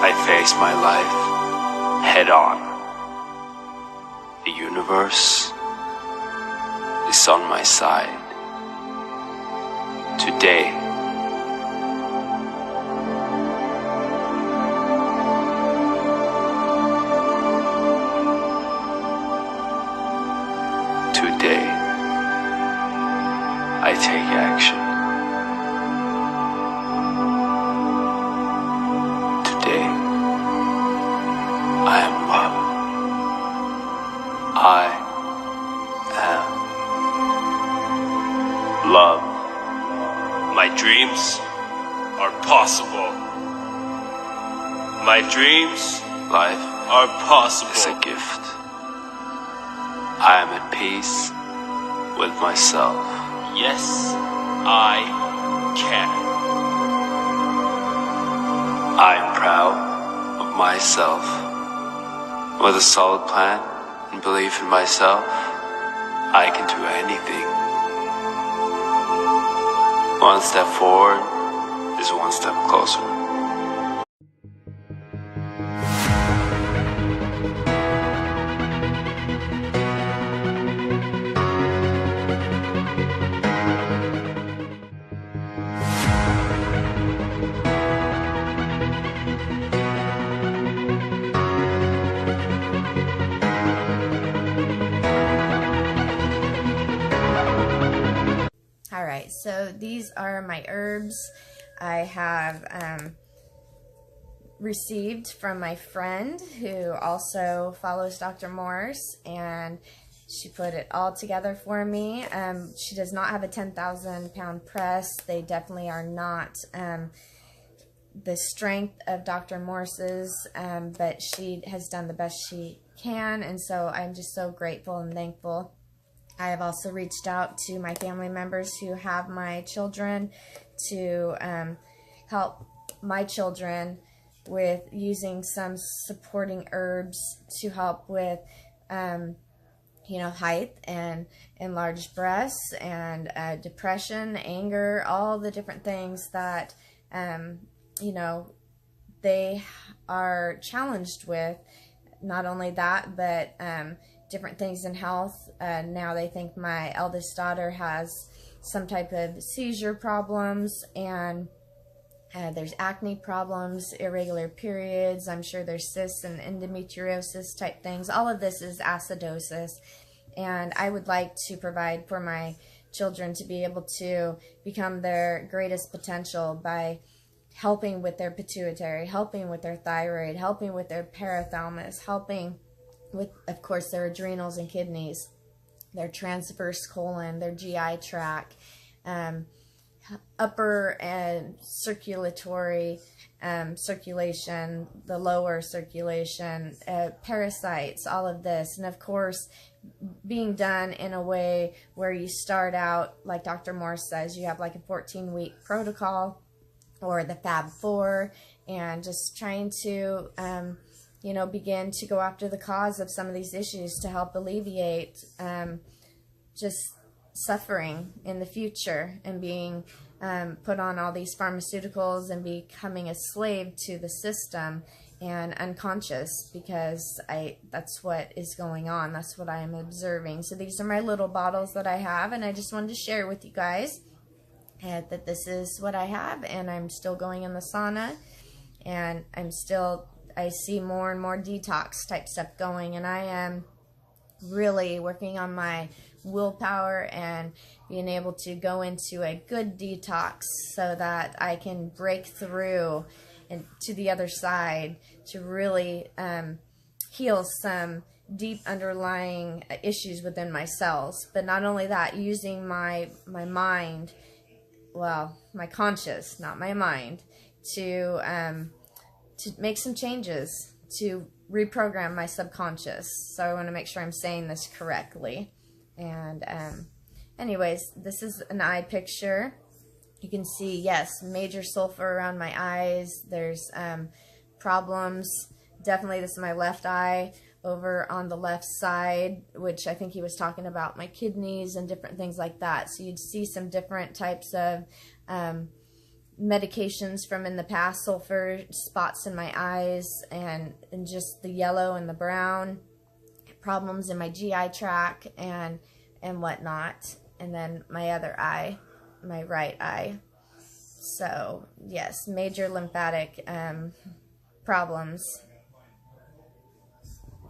I face my life head on. The universe is on my side. Today, I take action. Today, I am love. I am love. My dreams are possible. My dreams, life, are possible. Is a gift. I am at peace with myself. Yes, I can. I am proud of myself. With a solid plan and belief in myself, I can do anything. One step forward is one step closer. So these are my herbs I have received from my friend who also follows Dr. Morse, and she put it all together for me. She does not have a 10,000 pound press. They definitely are not the strength of Dr. Morse's, but she has done the best she can, and so I'm just so grateful and thankful. I have also reached out to my family members who have my children to help my children with using some supporting herbs to help with, you know, height and enlarged breasts and depression, anger, all the different things that, you know, they are challenged with. Not only that, but different things in health. Now they think my eldest daughter has some type of seizure problems, and there's acne problems, irregular periods. I'm sure there's cysts and endometriosis type things. All of this is acidosis, and I would like to provide for my children to be able to become their greatest potential by helping with their pituitary, helping with their thyroid, helping with their parathalamus, helping with, of course, their adrenals and kidneys, their transverse colon, their GI tract, upper and circulatory circulation, the lower circulation, parasites, all of this. And of course, being done in a way where you start out, like Dr. Morse says, you have like a 14-week protocol or the Fab 4, and just trying to you know, begin to go after the cause of some of these issues to help alleviate just suffering in the future and being put on all these pharmaceuticals and becoming a slave to the system and unconscious, because that's what is going on. That's what I am observing. So these are my little bottles that I have, and I just wanted to share with you guys that this is what I have, and I'm still going in the sauna, and I see more and more detox type stuff going, and I am really working on my willpower and being able to go into a good detox so that I can break through and to the other side to really heal some deep underlying issues within my cells. But not only that, using my mind, well, my conscious, not my mind, to make some changes, to reprogram my subconscious. So I want to make sure I'm saying this correctly. And anyways, this is an eye picture. You can see, yes, major sulfur around my eyes. There's problems. Definitely, this is my left eye over on the left side, which I think he was talking about my kidneys and different things like that. So you'd see some different types of medications from in the past, sulfur, spots in my eyes, and just the yellow and the brown, problems in my GI tract and whatnot. And then my other eye, my right eye. So yes, major lymphatic problems,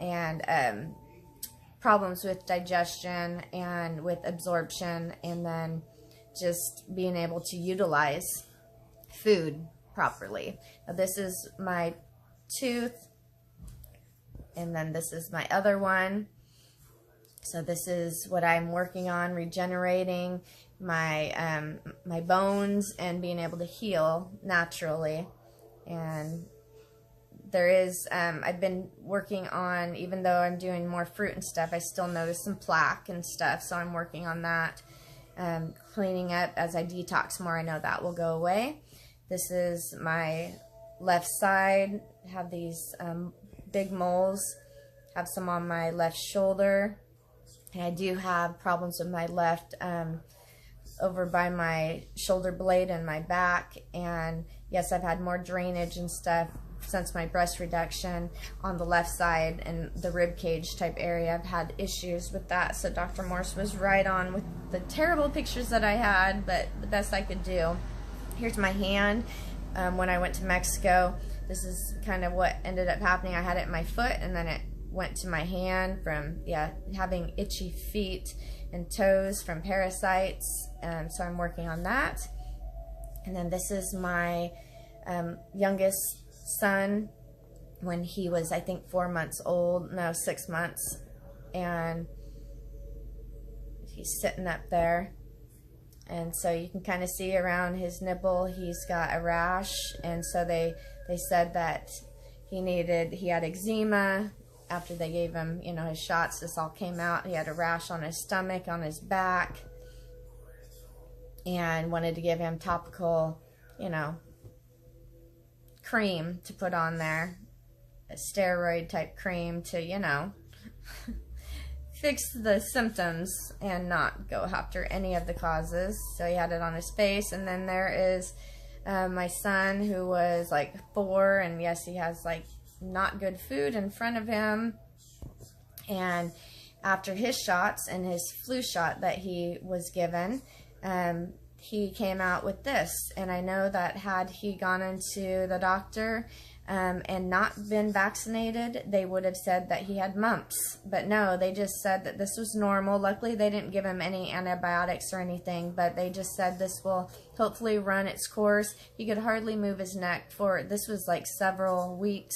and problems with digestion and with absorption, and then just being able to utilize food properly. Now, this is my tooth, and then this is my other one. So this is what I'm working on, regenerating my my bones and being able to heal naturally. And there is, I've been working on, even though I'm doing more fruit and stuff, I still notice some plaque and stuff, so I'm working on that. Cleaning up as I detox more. I know that will go away. This is my left side. I have these big moles. Have some on my left shoulder. And I do have problems with my left over by my shoulder blade and my back. And yes, I've had more drainage and stuff since my breast reduction on the left side and the rib cage type area. I've had issues with that. So Dr. Morse was right on with the terrible pictures that I had, but the best I could do. Here's my hand. When I went to Mexico, this is kind of what ended up happening. I had it in my foot, and then it went to my hand from, having itchy feet and toes from parasites. So I'm working on that. And then this is my youngest son when he was, I think, 4 months old. No, 6 months. And he's sitting up there. And so you can kind of see around his nipple, he's got a rash. And so they said that he had eczema. After they gave him, his shots, this all came out. He had a rash on his stomach, on his back, and wanted to give him topical, cream to put on there, a steroid type cream to, fix the symptoms and not go after any of the causes. So he had it on his face. And then there is my son, who was like 4, and yes, he has like not good food in front of him. And after his shots and his flu shot that he was given, he came out with this. And I know that had he gone into the doctor and not been vaccinated, they would have said that he had mumps. But no, they just said that this was normal. Luckily, they didn't give him any antibiotics or anything, but they just said this will hopefully run its course. He could hardly move his neck for, this was like several weeks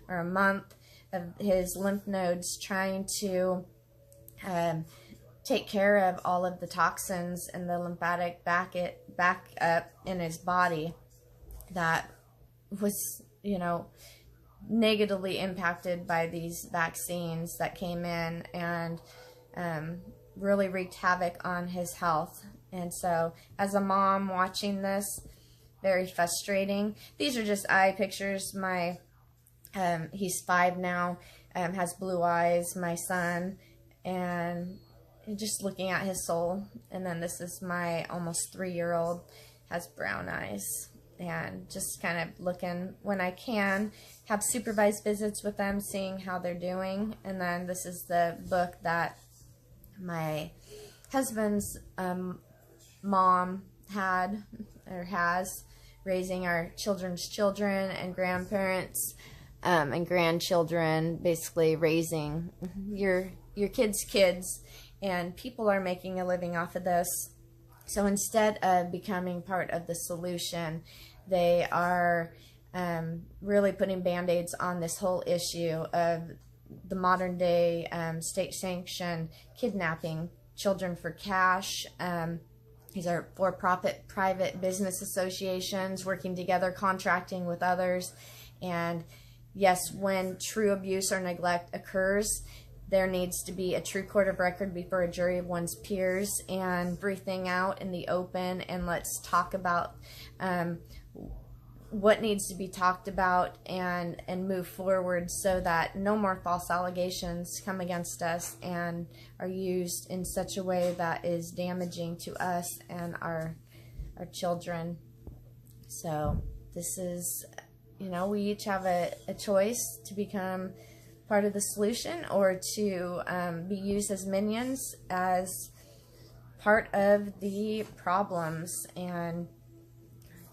or a month of his lymph nodes trying to take care of all of the toxins and the lymphatic back up in his body that was, negatively impacted by these vaccines that came in, and really wreaked havoc on his health. And so as a mom watching this, very frustrating. These are just eye pictures. He's 5 now, has blue eyes, my son, and just looking at his soul. And then this is my almost 3-year-old, has brown eyes, and just kind of looking when I can, have supervised visits with them, seeing how they're doing. And then this is the book that my husband's mom had, or has, raising our children's children and grandparents and grandchildren, basically raising your kids' kids. And people are making a living off of this. So instead of becoming part of the solution, they are really putting band-aids on this whole issue of the modern day state-sanctioned kidnapping children for cash. These are for-profit private business associations working together, contracting with others. And yes, when true abuse or neglect occurs, there needs to be a true court of record before a jury of one's peers, and everything out in the open. And let's talk about what needs to be talked about and move forward, so that no more false allegations come against us and are used in such a way that is damaging to us and our children. So this is, you know, we each have a choice to become part of the solution or to be used as minions, as part of the problems. And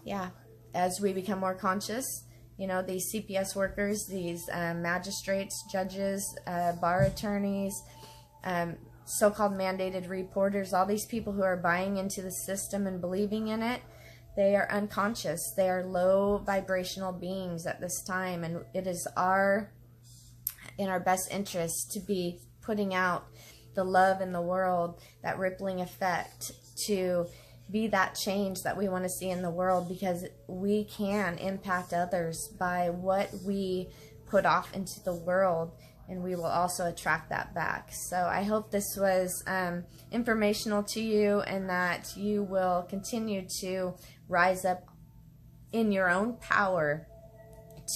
yeah, as we become more conscious, you know, these CPS workers, these magistrates, judges, bar attorneys, so-called mandated reporters, all these people who are buying into the system and believing in it, they are unconscious. They are low vibrational beings at this time, and it is in our best interest to be putting out the love in the world, that rippling effect, to be that change that we want to see in the world, because we can impact others by what we put off into the world, and we will also attract that back. So I hope this was informational to you, and that you will continue to rise up in your own power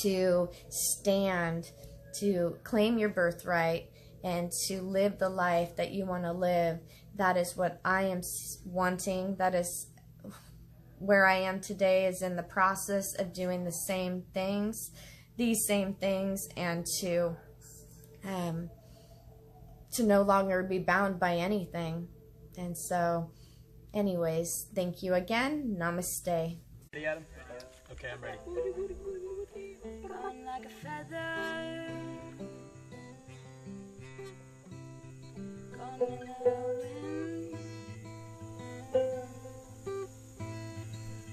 to stand, to claim your birthright, and to live the life that you want to live. That is what I am wanting. That is where I am today, is in the process of doing the same things, these same things, and to no longer be bound by anything. And so, anyways, thank you again. Namaste. Ready, Adam? Okay, I'm ready. Gone like a feather, gone in the wind,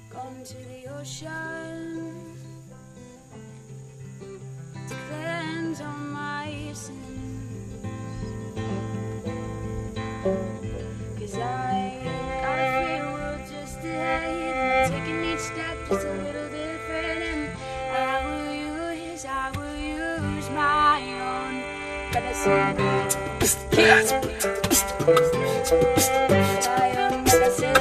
gone to the ocean to cleanse all my sins. 'Cause I got a free world just ahead, taking each step just a little different, and I will use my own medicine. My own medicine.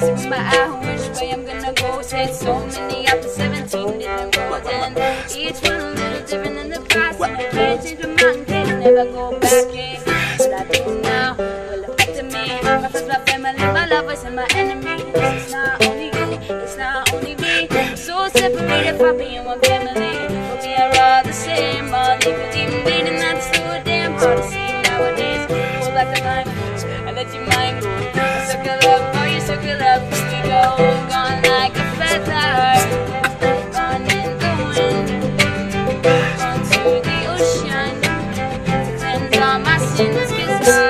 Sing my hours, where I'm gonna go. Said so many after 17 different roads, and each one a little different than the past. And I can't change my mind, can never go back in. What I do now will affect me. My friends, my family, my lovers, and my enemies. It's not only you, it's not only me. So separated from being one family, but we are all the same. All equal, even bleeding, that's so damn hard to see nowadays. Hold back the line and let your mind go. Circle up, oh you circle up, we go. Gone like a feather, gone in the wind, gone to the ocean to cleanse all my sins. 'Cause I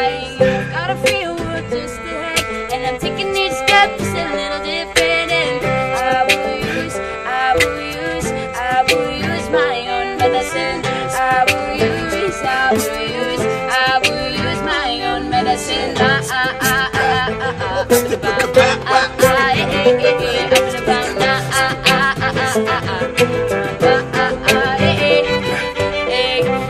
got a free world just ahead, and I'm taking each step just a little different, and I will use my own medicine. I will use my own medicine.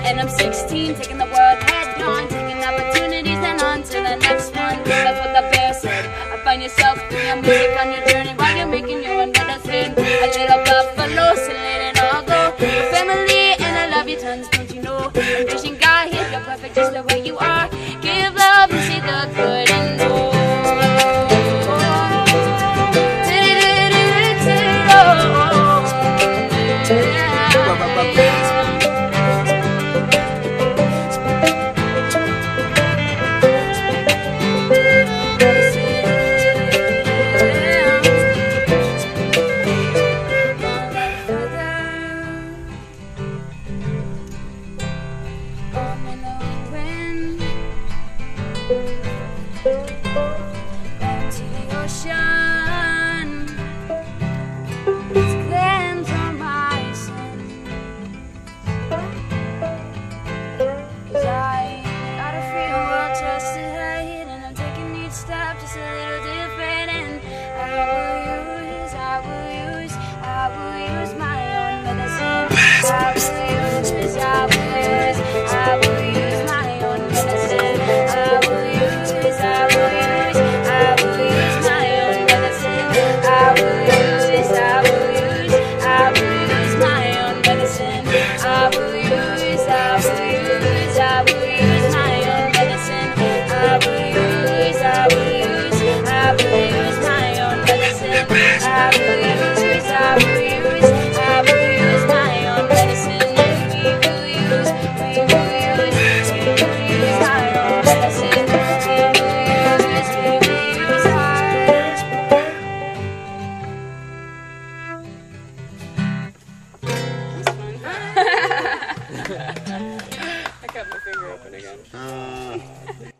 And I'm 16, taking the world head on, taking opportunities and on to the next one. That's what the bear said. I find yourself doing your music on your journey while you're making your own medicine. A little buffalo, so let it all go. Your family and I love you tons, don't you know? Vision God, here you're perfect just the way you are. Give love and see the good in all. cut my finger open again.